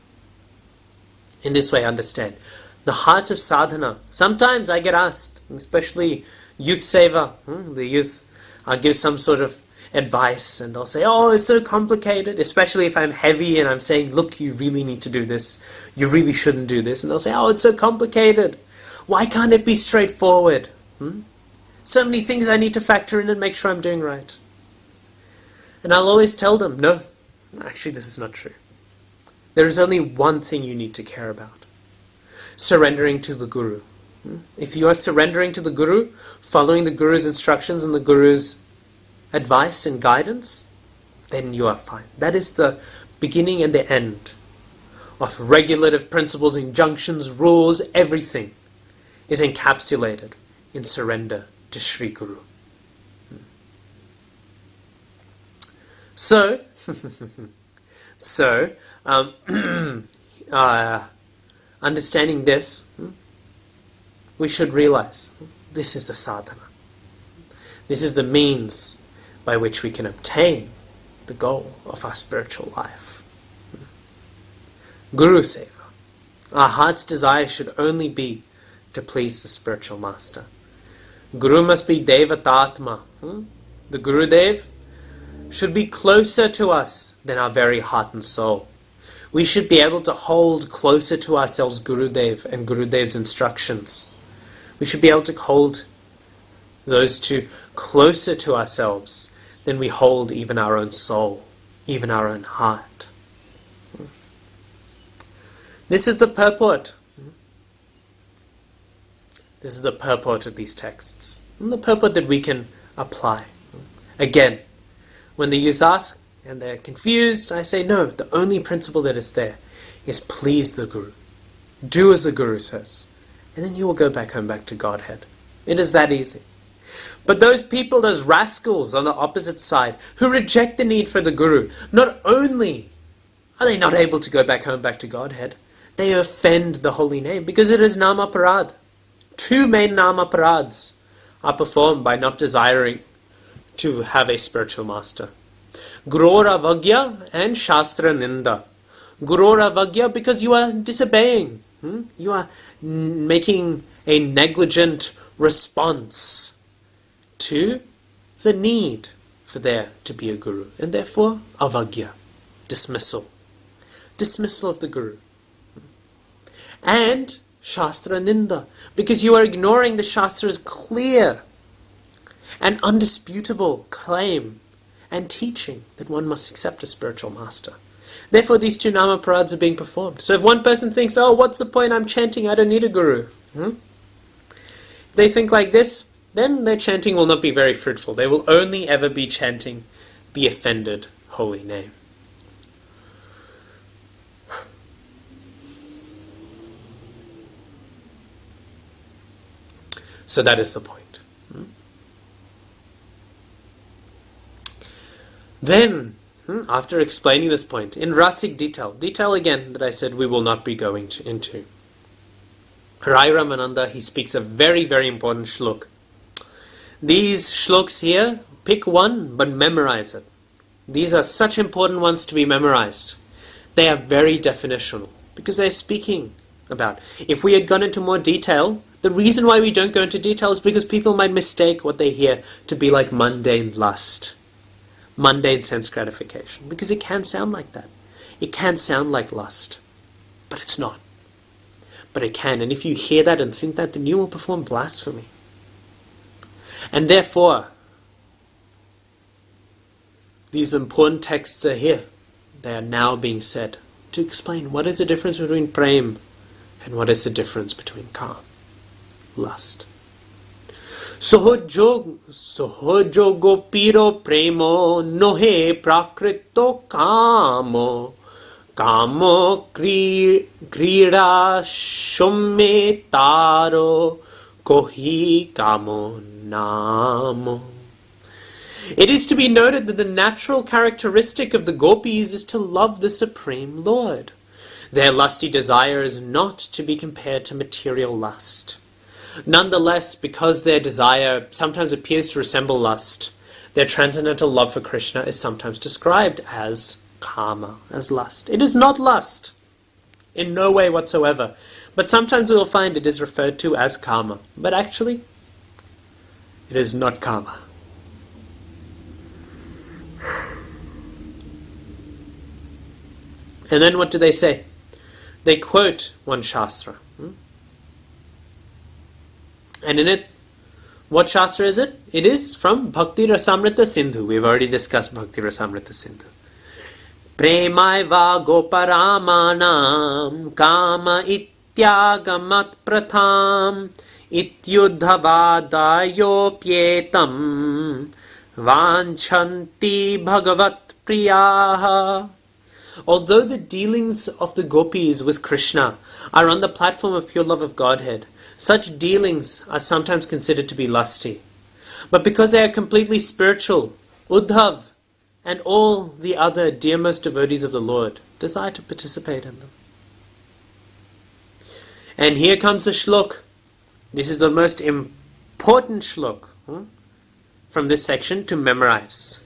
this way, understand the heart of sadhana. Sometimes I get asked, especially youth seva, the youth, I'll give some sort of advice and they'll say, oh, it's so complicated, especially if I'm heavy and I'm saying, look, you really need to do this, you really shouldn't do this, and they'll say, oh, it's so complicated, why can't it be straightforward? So many things I need to factor in and make sure I'm doing right. And I'll always tell them, no, actually this is not true. There is only one thing you need to care about: surrendering to the Guru. If you are surrendering to the Guru, following the Guru's instructions and the Guru's advice and guidance, then you are fine. That is the beginning and the end of regulative principles, injunctions, rules. Everything is encapsulated in surrender to Sri Guru. So, understanding this, we should realize this is the sadhana. This is the means by which we can obtain the goal of our spiritual life. Guru Seva. Our heart's desire should only be to please the spiritual master. Guru must be Devatatma. The Gurudev should be closer to us than our very heart and soul. We should be able to hold closer to ourselves Gurudev and Gurudev's instructions. We should be able to hold those two closer to ourselves than we hold even our own soul, even our own heart. This is the purport. This is the purport of these texts, and the purport that we can apply. Again, when the youth ask and they're confused, I say, no, the only principle that is there is please the Guru. Do as the Guru says, and then you will go back home, back to Godhead. It is that easy. But those people, those rascals on the opposite side, who reject the need for the Guru, not only are they not able to go back home, back to Godhead, they offend the holy name, because it is namaparad. Two main namaparads are performed by not desiring to have a spiritual master. Gurora Vagya and Shastra Ninda. Gurora Vagya because you are disobeying. You are making a negligent response to the need for there to be a Guru. And therefore, Avagya, dismissal. Dismissal of the Guru. And Shastra Ninda, because you are ignoring the Shastra's clear and undisputable claim and teaching that one must accept a spiritual master. Therefore, these two namaparads are being performed. So if one person thinks, oh, what's the point? I'm chanting, I don't need a Guru. If they think like this, then their chanting will not be very fruitful. They will only ever be chanting the offended holy name. So that is the point. Then, after explaining this point, in Rasik detail again that I said we will not be going into, Rai Ramananda, he speaks a very, very important shlok. These shloks here, pick one, but memorize it. These are such important ones to be memorized. They are very definitional because they're speaking about. If we had gone into more detail, the reason why we don't go into detail is because people might mistake what they hear to be like mundane lust, mundane sense gratification, because it can sound like that. It can sound like lust, but it's not. But it can, and if you hear that and think that, then you will perform blasphemy. And therefore, these important texts are here. They are now being said to explain what is the difference between prem and what is the difference between kam, lust. Sohojo gopiro premo nohe prakrito kamo kamo krida shomme taro kohi kamo namo. It is to be noted that the natural characteristic of the gopis is to love the Supreme Lord. Their lusty desire is not to be compared to material lust. Nonetheless, because their desire sometimes appears to resemble lust, their transcendental love for Krishna is sometimes described as kama, as lust. It is not lust, in no way whatsoever, but sometimes we will find it is referred to as kama, but actually, it is not kama. And then what do they say? They quote one Shastra. And in it, what Shastra is it? It is from Bhakti Rasamrita Sindhu. We've already discussed Bhakti Rasamrita Sindhu. Premaiva goparamanam kama ityagamat pratham ityuddhavadayopyetam vanchanti bhagavat priyaha. Although the dealings of the gopis with Krishna are on the platform of pure love of Godhead, such dealings are sometimes considered to be lusty. But because they are completely spiritual, Uddhav and all the other dearmost devotees of the Lord desire to participate in them. And here comes the shlok. This is the most important shlok from this section to memorize.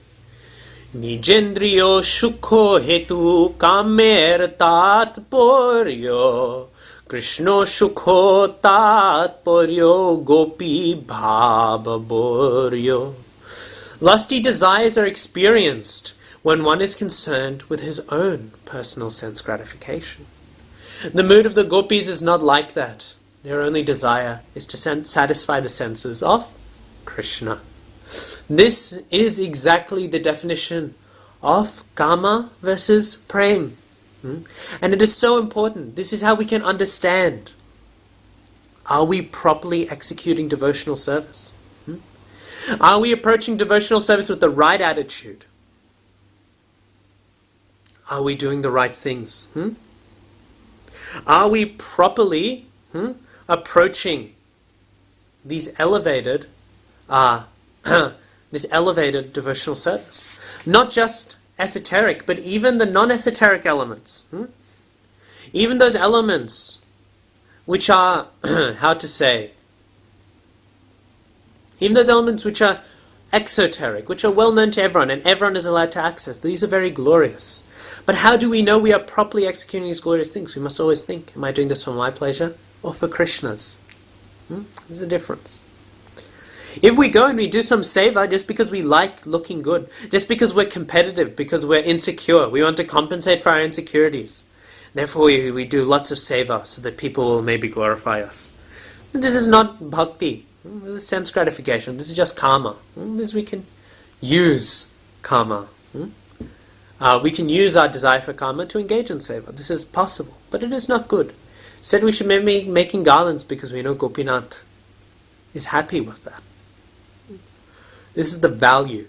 Nijendriyo shukho hetu kamer tatporyo Krishno shukho tatporyo gopi bhavaboryo. Lusty desires are experienced when one is concerned with his own personal sense gratification. The mood of the gopis is not like that. Their only desire is to satisfy the senses of Krishna. This is exactly the definition of kama versus prem. And it is so important. This is how we can understand. Are we properly executing devotional service? Are we approaching devotional service with the right attitude? Are we doing the right things? Are we properly approaching these elevated this elevated devotional service? Not just esoteric, but even the non-esoteric elements. Even those elements which are, even those elements which are exoteric, which are well known to everyone, and everyone is allowed to access. These are very glorious. But how do we know we are properly executing these glorious things? We must always think, am I doing this for my pleasure or for Krishna's? There's a difference. If we go and we do some seva just because we like looking good, just because we're competitive, because we're insecure, we want to compensate for our insecurities, therefore we do lots of seva so that people will maybe glorify us. This is not bhakti. This is sense gratification. This is just karma. This we can use karma. We can use our desire for karma to engage in seva. This is possible, but it is not good. Said we should be making garlands because we know Gopinath is happy with that. This is the value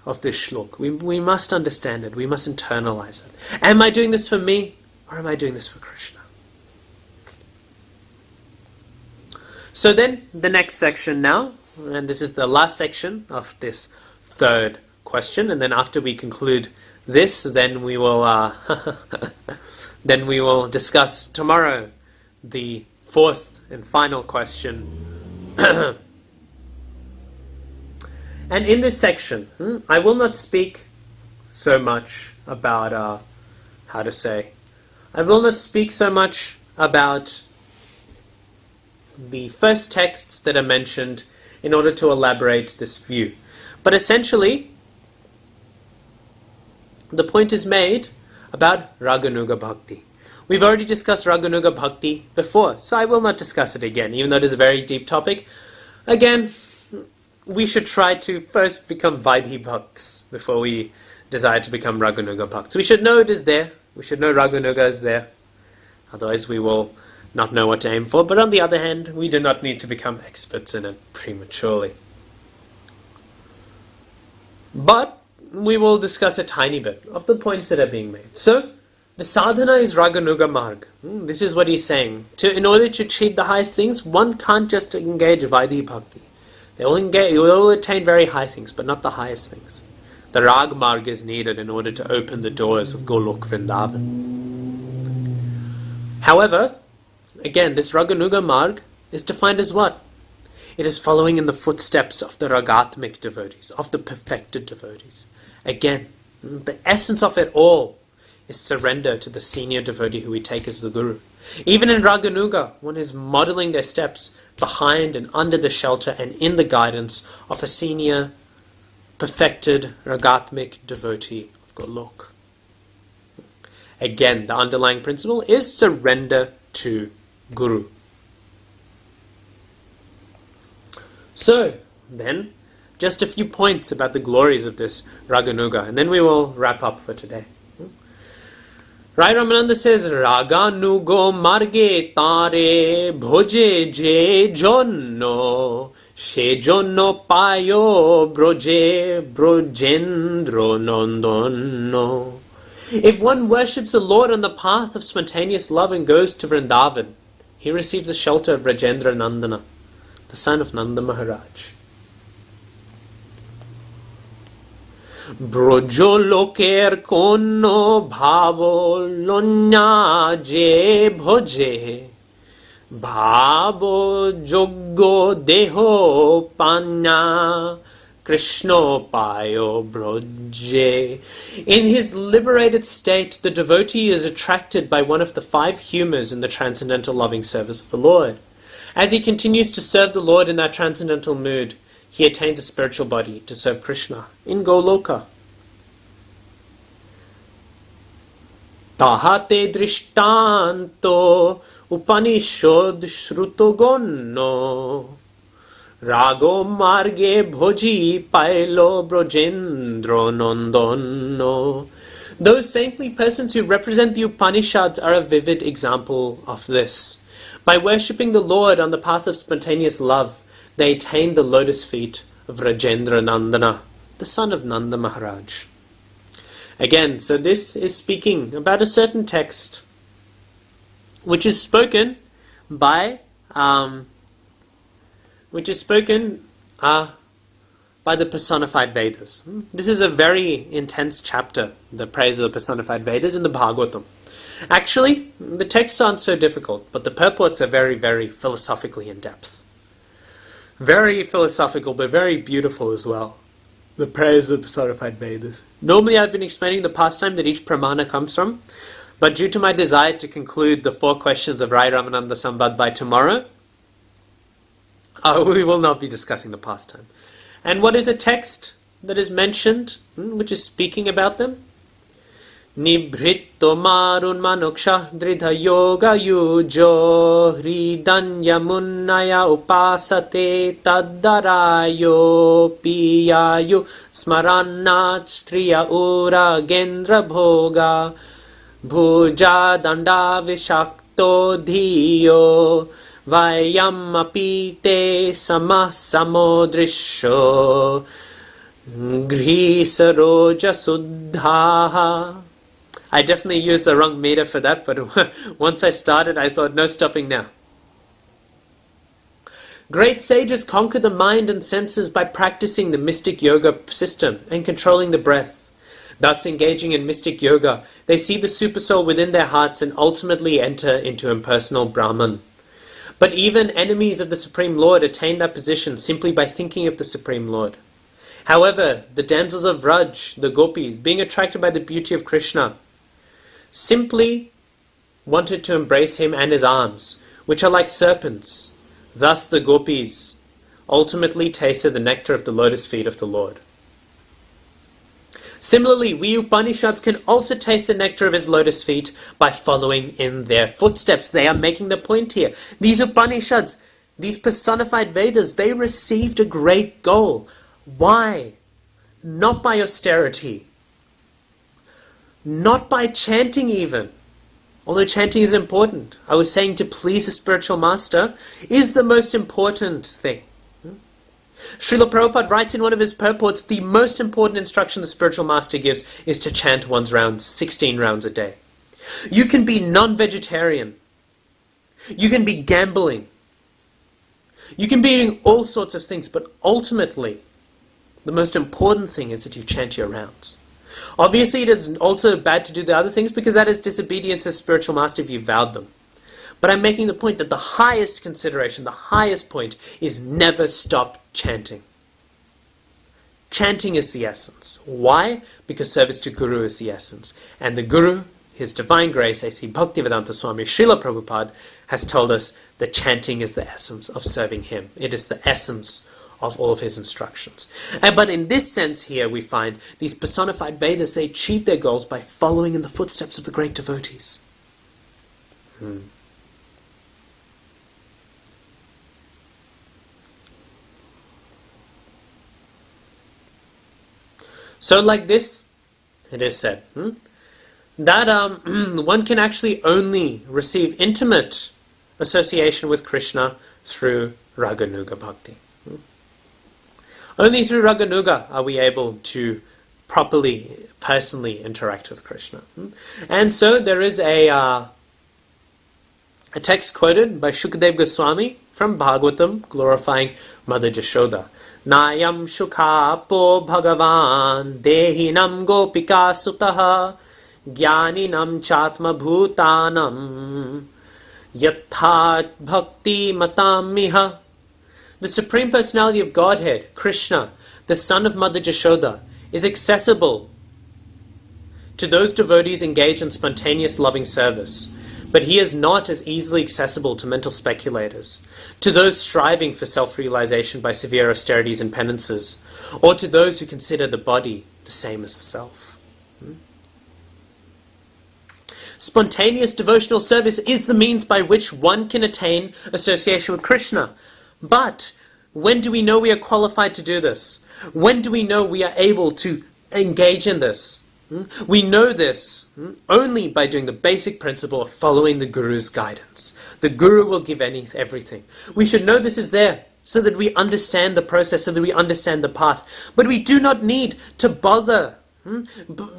of this shlok. We must understand it. We must internalize it. Am I doing this for me, or am I doing this for Krishna? So then, the next section now, and this is the last section of this third question, and then after we conclude this, then we will discuss tomorrow the fourth and final question. And in this section, I will not speak so much about, I will not speak so much about the first texts that are mentioned in order to elaborate this view. But essentially, the point is made about Raganuga Bhakti. We've already discussed Raganuga Bhakti before, so I will not discuss it again, even though it is a very deep topic. Again, we should try to first become Vaidhi Bhakts before we desire to become Raganuga Bhakts. We should know it is there. We should know Raganuga is there. Otherwise we will not know what to aim for. But on the other hand, we do not need to become experts in it prematurely. But we will discuss a tiny bit of the points that are being made. So, the sadhana is Raganuga Marg. This is what he's saying. In order to achieve the highest things, one can't just engage Vaidhi Bhakti. They will attain very high things, but not the highest things. The Rag Marg is needed in order to open the doors of Golok Vrindavan. However, again, this Raganuga Marg is defined as what? It is following in the footsteps of the Ragatmik devotees, of the perfected devotees. Again, the essence of it all is surrender to the senior devotee who we take as the Guru. Even in Raganuga, one is modeling their steps behind and under the shelter and in the guidance of a senior, perfected Ragatmik devotee of Golok. Again, the underlying principle is surrender to Guru. So, then, just a few points about the glories of this Raganuga, and then we will wrap up for today. Rai Ramananda says, Raganugo marge tare bhoje je jonno, she jonno payo broje brojendro nondono. If one worships the Lord on the path of spontaneous love and goes to Vrindavan, he receives the shelter of Rajendra Nandana, the son of Nanda Maharaj. Brojo loker kono bhavo lonya je bhoje, bhavo joggo deho panya Krishno payo broje. In his liberated state, the devotee is attracted by one of the 5 humours in the transcendental loving service of the Lord. As he continues to serve the Lord in that transcendental mood, he attains a spiritual body to serve Krishna in Goloka. Tahate drishtanto upanishod shruto gonno, rago marge bhoji pailo brojendro nondono. Those saintly persons who represent the Upanishads are a vivid example of this. By worshipping the Lord on the path of spontaneous love, they attain the lotus feet of Rajendra Nandana, the son of Nanda Maharaj. Again, so this is speaking about a certain text which is spoken by the personified Vedas. This is a very intense chapter, the praise of the personified Vedas in the Bhagavatam. Actually, the texts aren't so difficult, but the purports are very, very philosophically in depth. Very philosophical, but very beautiful as well. The praise of the personified Vedas. Normally I've been explaining the pastime that each pramana comes from, but due to my desire to conclude the 4 questions of Rai Ramananda Sambad by tomorrow, we will not be discussing the pastime. And what is a text that is mentioned, which is speaking about them? Nibhritto marun manuksha dridha yoga yujo hridanya munnaya upasate taddarayo piyayu smaranat striya ura gendra bhoga bhuja danda vishakto dhiyo vayam apite samasamodrisho grisaroja suddhaha. I definitely used the wrong meter for that, but once I started, I thought, no stopping now. Great sages conquer the mind and senses by practicing the mystic yoga system and controlling the breath. Thus, engaging in mystic yoga, they see the supersoul within their hearts and ultimately enter into impersonal Brahman. But even enemies of the Supreme Lord attain that position simply by thinking of the Supreme Lord. However, the damsels of Vraj, the gopis, being attracted by the beauty of Krishna, simply wanted to embrace him and his arms, which are like serpents. Thus the gopis ultimately tasted the nectar of the lotus feet of the Lord. Similarly, we Upanishads can also taste the nectar of his lotus feet by following in their footsteps. They are making the point here. These Upanishads, these personified Vedas, they received a great goal. Why? Not by austerity. Not by chanting even. Although chanting is important. I was saying to please the spiritual master is the most important thing. Srila Prabhupada writes in one of his purports, the most important instruction the spiritual master gives is to chant one's rounds, 16 rounds a day. You can be non-vegetarian. You can be gambling. You can be doing all sorts of things, but ultimately, the most important thing is that you chant your rounds. Obviously, it is also bad to do the other things because that is disobedience as spiritual master if you vowed them. But I'm making the point that the highest consideration, the highest point, is never stop chanting. Chanting is the essence. Why? Because service to Guru is the essence. And the Guru, His Divine Grace, A.C. Bhaktivedanta Swami Srila Prabhupada, has told us that chanting is the essence of serving Him. It is the essence of all of His instructions. But in this sense here we find these personified Vedas, they achieve their goals by following in the footsteps of the great devotees. So like this, it is said, that one can actually only receive intimate association with Krishna through Raganuga Bhakti. Only through Raganuga are we able to properly, personally interact with Krishna. And so there is a text quoted by Shukadeva Goswami from Bhagavatam glorifying Mother Jashoda. Nayam shukhapo bhagavan dehinam gopika sutaha jnaninam chatma bhutanam yathat bhakti matam miha. The Supreme Personality of Godhead, Krishna, the son of Mother Jashoda, is accessible to those devotees engaged in spontaneous loving service. But he is not as easily accessible to mental speculators, to those striving for self-realization by severe austerities and penances, or to those who consider the body the same as the self. Spontaneous devotional service is the means by which one can attain association with Krishna. But when do we know we are qualified to do this? When do we know we are able to engage in this? We know this only by doing the basic principle of following the Guru's guidance. The Guru will give everything. We should know this is there so that we understand the process, so that we understand the path. But we do not need to bother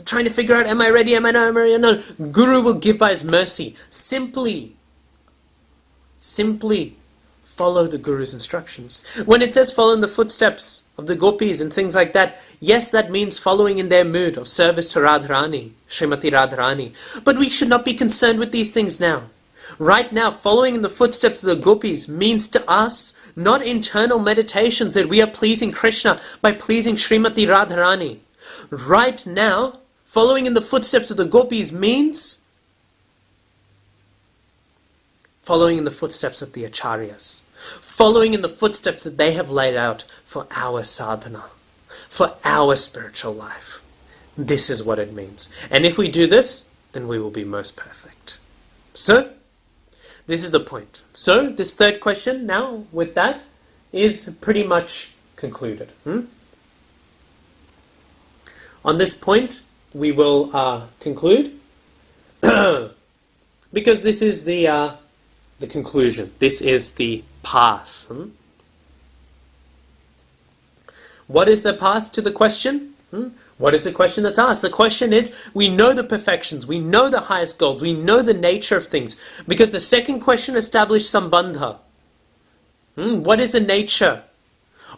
trying to figure out, am I ready, am I not ready? No, Guru will give by His mercy. Simply follow the Guru's instructions. When it says follow in the footsteps of the gopis and things like that, yes, that means following in their mood of service to Radharani, Srimati Radharani. But we should not be concerned with these things now. Right now, following in the footsteps of the gopis means to us not internal meditations that we are pleasing Krishna by pleasing Srimati Radharani. Right now, following in the footsteps of the gopis means following in the footsteps of the acharyas. Following in the footsteps that they have laid out for our sadhana, for our spiritual life. This is what it means. And if we do this, then we will be most perfect. So, this is the point. So, this third question now, with that, is pretty much concluded. On this point, we will conclude, because this is the conclusion. This is the path. What is the path to the question? What is the question that's asked? The question is, we know the perfections, we know the highest goals, we know the nature of things, because the second question established sambandha. What is the nature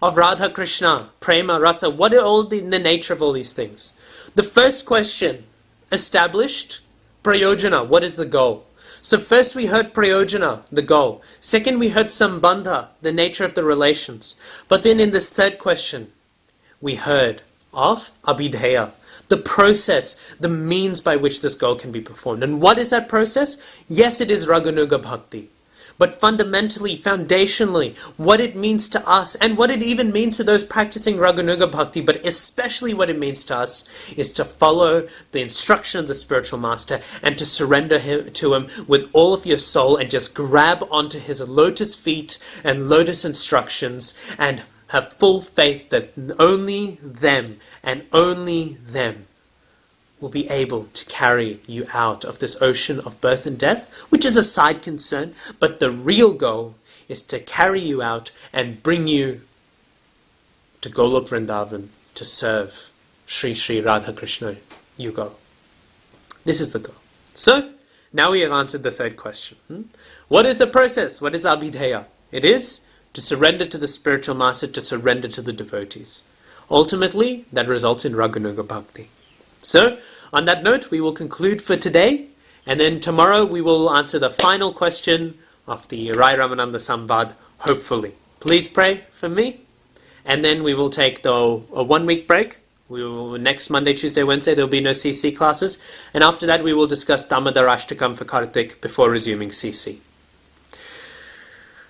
of Radha Krishna, Prema, Rasa? What are all the nature of all these things? The first question established prayojana. What is the goal? So first we heard prayojana, the goal. Second we heard sambandha, the nature of the relations. But then in this third question, we heard of Abhidheya, the process, the means by which this goal can be performed. And what is that process? Yes, it is Raganuga Bhakti. But fundamentally, foundationally, what it means to us, and what it even means to those practicing Raganuga Bhakti, but especially what it means to us, is to follow the instruction of the spiritual master and to surrender to him with all of your soul and just grab onto his lotus feet and lotus instructions and have full faith that only them and only them will be able to carry you out of this ocean of birth and death, which is a side concern, but the real goal is to carry you out and bring you to Golok Vrindavan to serve Sri Sri Radha Krishna Yugal. This is the goal. So, now we have answered the third question. What is the process? What is Abhidheya? It is to surrender to the spiritual master, to surrender to the devotees. Ultimately, that results in Raganuga Bhakti. So, on that note, we will conclude for today, and then tomorrow we will answer the final question of the Rai Ramananda Samvad, hopefully. Please pray for me, and then we will take a 1 week break. Next Monday, Tuesday, Wednesday, there will be no CC classes, and after that we will discuss Damodarashtakam for Kartik before resuming CC.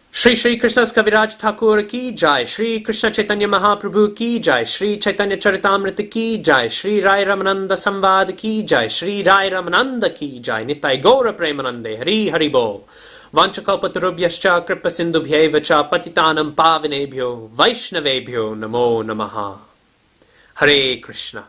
Shri Shri Krishna's Kaviraj Thakur ki Jai, Shri Krishna Chaitanya Mahaprabhu ki Jai, Shri Caitanya Caritamrita ki Jai, Shri Rai Ramananda Samvad ki Jai, Shri Rai Ramananda ki Jai, Nitai Gaura Premanande, Hari Hari Bol. Vanchakalpatarubhyascha kripa sindubhyeva cha patitanam pavinebhyo Vaishnavebhyo namo namaha. Hare Krishna.